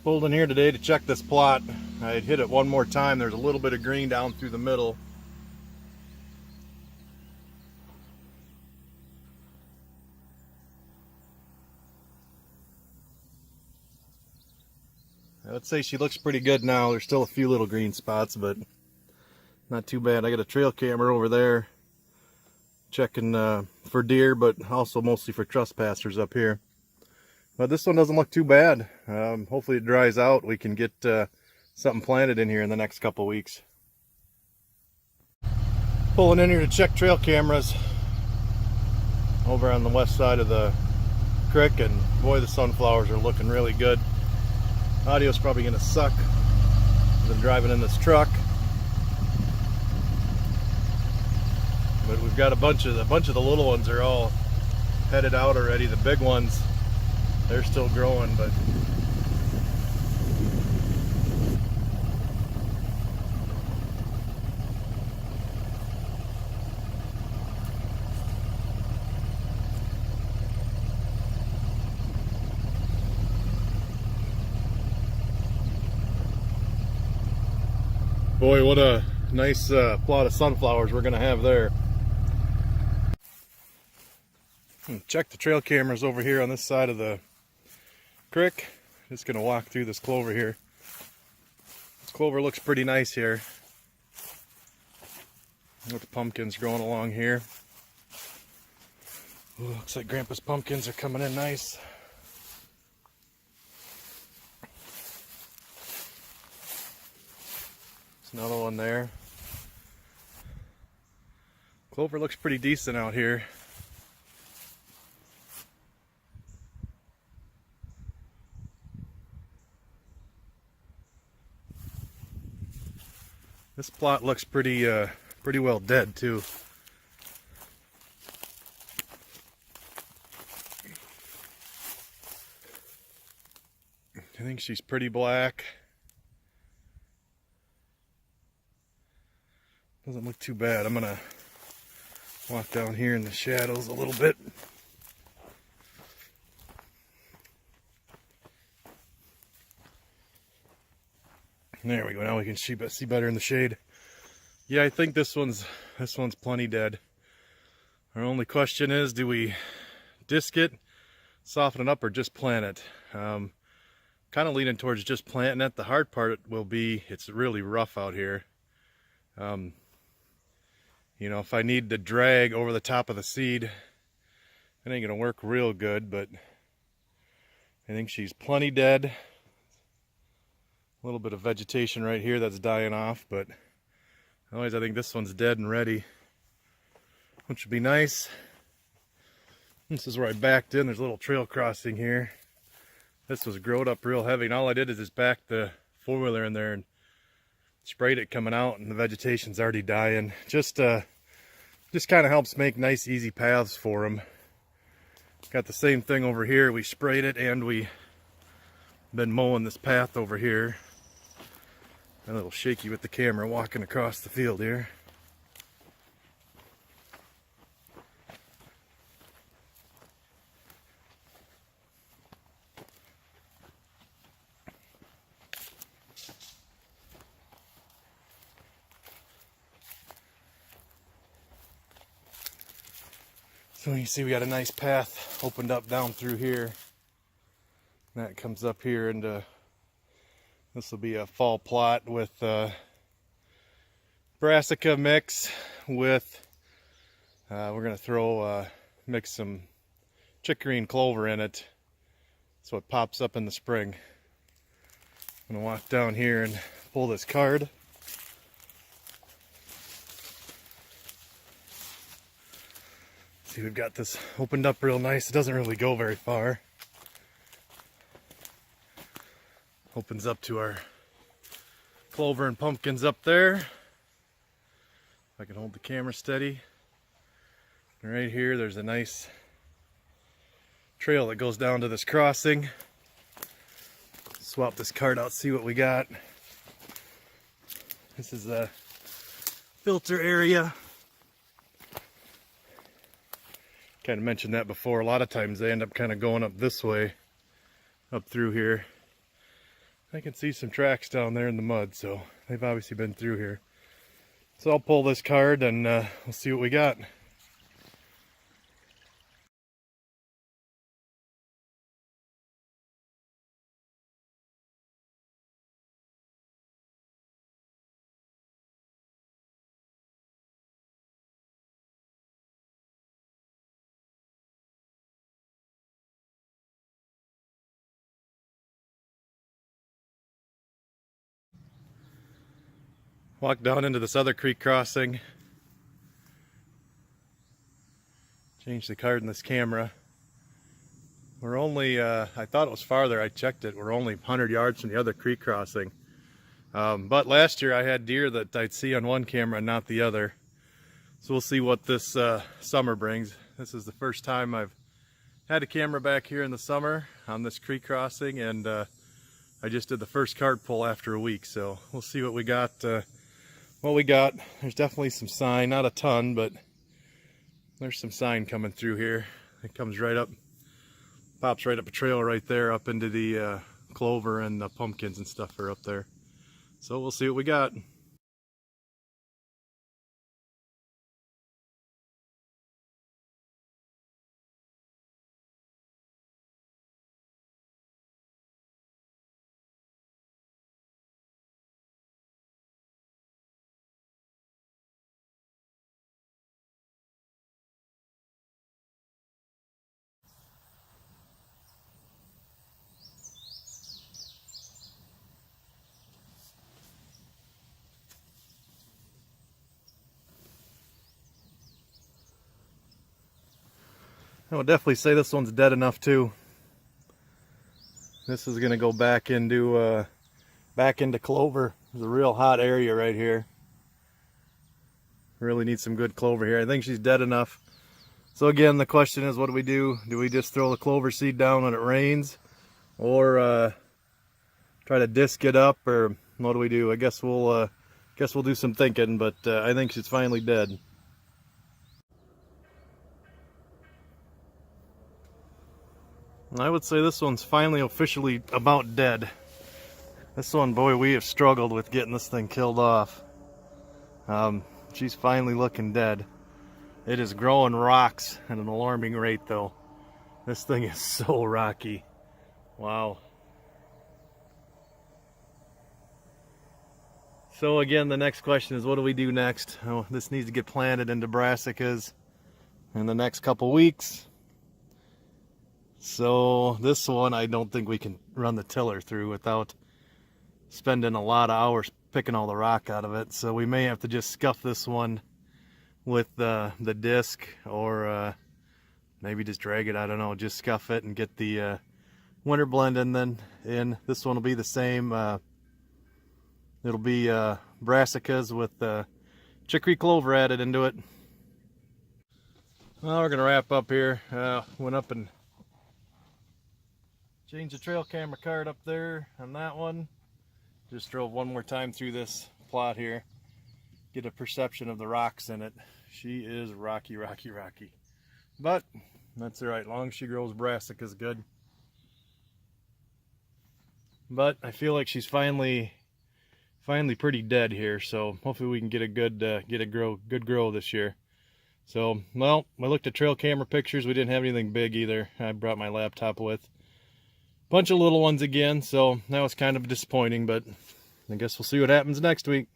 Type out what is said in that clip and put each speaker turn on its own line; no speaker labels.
Pulled in here today to check this plot. I hit it one more time. There's a little bit of green down through the middle. I would say she looks pretty good now. There's still a few little green spots, but not too bad. I got a trail camera over there checking for deer, but also mostly for trespassers up here. But this one doesn't look too bad. Hopefully it dries out. We can get something planted in here in the next couple weeks. Pulling in here to check trail cameras over on the west side of the creek, and boy, the sunflowers are looking really good. Audio's probably going to suck. I've been driving in this truck, but we've got a bunch of the little ones are all headed out already. The big ones, they're still growing, but boy, what a nice plot of sunflowers we're going to have there. Check the trail cameras over here on this side of the creek. Just going to walk through this clover here. This clover looks pretty nice here. With the pumpkins growing along here. Ooh, looks like Grandpa's pumpkins are coming in nice. There's another one there. Clover looks pretty decent out here. This plot looks pretty well dead too. I think she's pretty black. Doesn't look too bad. I'm gonna walk down here in the shadows a little bit. There we go. Now we can see better in the shade. Yeah, I think this one's plenty dead. Our only question is, do we disc it, soften it up, or just plant it? Kind of leaning towards just planting it. The hard part will be it's really rough out here. You know, if I need to drag over the top of the seed, it ain't gonna work real good, but I think she's plenty dead. A little bit of vegetation right here that's dying off, but otherwise I think this one's dead and ready, which would be nice. This is where I backed in. There's a little trail crossing here. This was growed up real heavy, and all I did is just back the four-wheeler in there and sprayed it coming out, and the vegetation's already dying. Just kind of helps make nice, easy paths for them. Got the same thing over here. We sprayed it, and we been mowing this path over here. A little shaky with the camera walking across the field here. So you see we got a nice path opened up down through here. That comes up here into, this will be a fall plot with brassica mix with, we're going to throw, mix some chicory and clover in it so it pops up in the spring. I'm going to walk down here and pull this card. See, we've got this opened up real nice. It doesn't really go very far. Opens up to our clover and pumpkins up there. If I can hold the camera steady. And right here, there's a nice trail that goes down to this crossing. Swap this card out, see what we got. This is the filter area. Kind of mentioned that before. A lot of times they end up kind of going up this way, up through here. I can see some tracks down there in the mud, so they've obviously been through here. So I'll pull this card and we'll see what we got. Walk down into this other creek crossing. Change the card in this camera. We're only, I thought it was farther, I checked it, we're only 100 yards from the other creek crossing. But last year I had deer that I'd see on one camera and not the other. So we'll see what this summer brings. This is the first time I've had a camera back here in the summer on this creek crossing, and I just did the first card pull after a week, so we'll see what we got. There's definitely some sign, not a ton, but there's some sign coming through here. It comes right up, pops right up a trail right there up into the clover, and the pumpkins and stuff are up there. So we'll see what we got. I would definitely say this one's dead enough too. This is gonna go back into clover. There's a real hot area right here. Really need some good clover here. I think she's dead enough. So again, the question is, what do we do? Do we just throw the clover seed down when it rains, or try to disc it up, or what do we do? I guess we'll do some thinking, but I think she's finally dead. I would say this one's finally officially about dead. This one, boy, we have struggled with getting this thing killed off. She's finally looking dead. It is growing rocks at an alarming rate, though. This thing is so rocky. Wow. So again, the next question is, what do we do next? Oh, this needs to get planted into brassicas in the next couple weeks. So this one, I don't think we can run the tiller through without spending a lot of hours picking all the rock out of it. So we may have to just scuff this one with the disc, or maybe just drag it, I don't know, just scuff it and get the winter blend in. This one will be the same. It'll be brassicas with chicory clover added into it. Well, we're gonna wrap up here. Went up and changed the trail camera card up there on that one. Just drove one more time through this plot here. Get a perception of the rocks in it. She is rocky, rocky, rocky. But that's all right, as long as she grows brassicas good. But I feel like she's finally pretty dead here, so hopefully we can get a good grow this year. So, well, I looked at trail camera pictures. We didn't have anything big either. I brought my laptop with. Bunch of little ones again, so that was kind of disappointing, but I guess we'll see what happens next week.